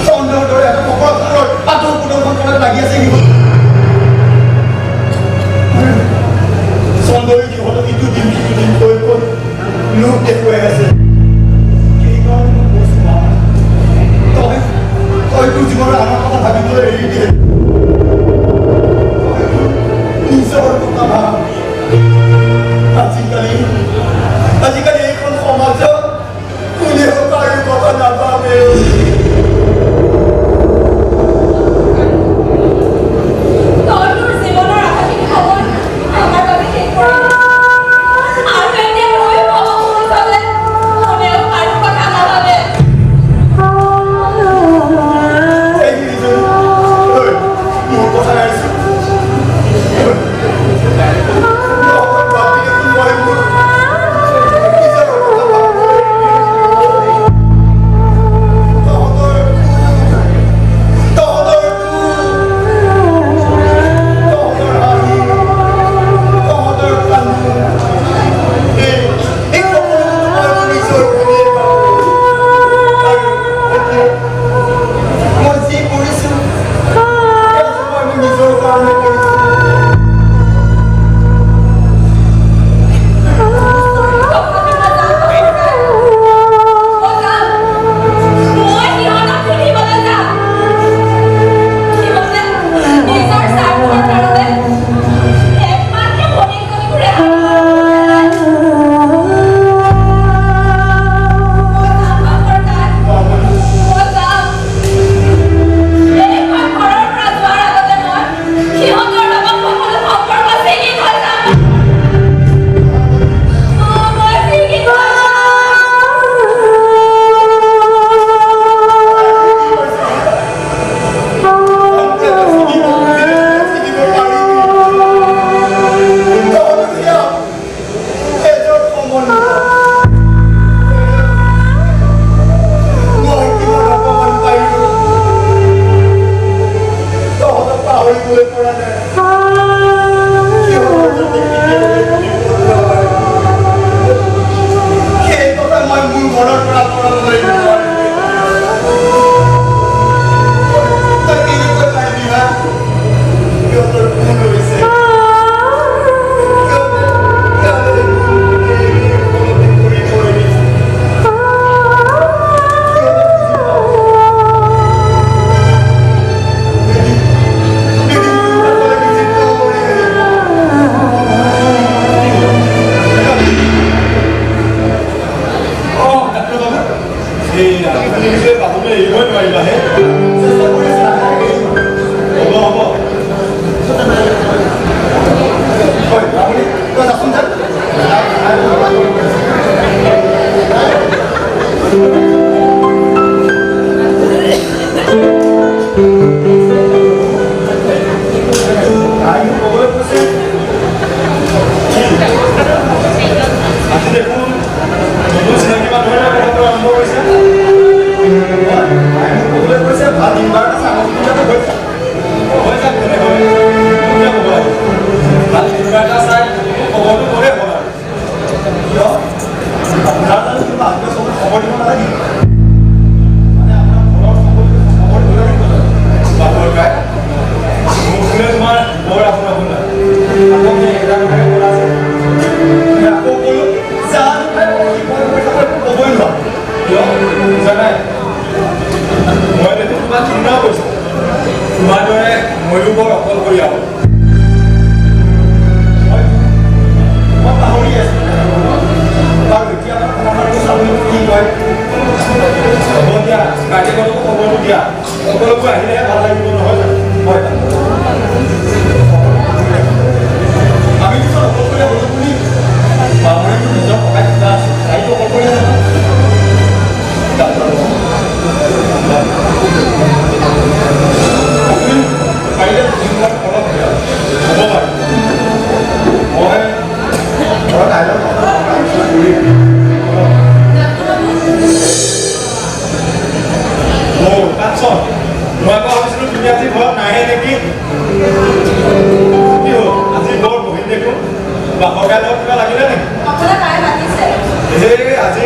Sondor dore এটা কপাল পাথৰ পুৰো কোন লাগি পাবলৈ এৰিবই নোৱাৰিবাহে হ'ব হ'ব আজি দেখোন নতুন চিনাকি মানুহে কথাটো আৰম্ভ কৰিছে ক'বলৈ কৈছে ভাল ইনভাৰ্টাৰ হৈ যাক তেনেকৈ ক'ব ভাল ইনভাৰ্টাৰ চাই খবৰটো কৰে হ'ল আৰু কিয় আপোনাৰ জানো কিবা আপোনাক চবত খবৰ দিব নালাগে মানে আপোনাৰ ঘৰৰ সকলোকে খবৰ দিব লাগিব বাপৰ গাই মোক শুনে তোমাৰ বৰ আপোনাৰ শুনা আকৌ মই এটা কথাকে ক'লা আছে আকৌ ক'লো জানো খাই ক'বই নোৱাৰো কিয় বুজা নাই মই দেখোন তোমাক চিন্তাও কৰিছোঁ তোমাৰ দৰে ময়ো বৰ অকলশৰীয়া হ'ল মই পাহৰি আছোঁ বাৰু এতিয়া আপোনালোকে চাবলৈ কি কয় হ'ব দিয়া কাৰ্যকৰকো খবৰটো দিয়া সকলোকো আহিলেহে ভাল লাগিব নহয় জানো হয় আমিতো চব অকলশৰীয়া হ'লো বুলি বামুণেতো নিজৰ ককাই কিবা আছে তাইতো অকলশৰীয়া নহয় পাৰিলে যিবিলাক অলপ দিয়া হ'ব বাৰু মই ঘৰত আহিলে তাতচোন মই আকৌ ভাবিছিলোঁ তুমি আজি ঘৰত নাহে নেকি কি হ'ল আজি বৰ বহিল দেখোন বা সৰকাৰৰ লগত কিবা লাগিলে নেকি আপোনাৰ তাই মাতিছে এই আজি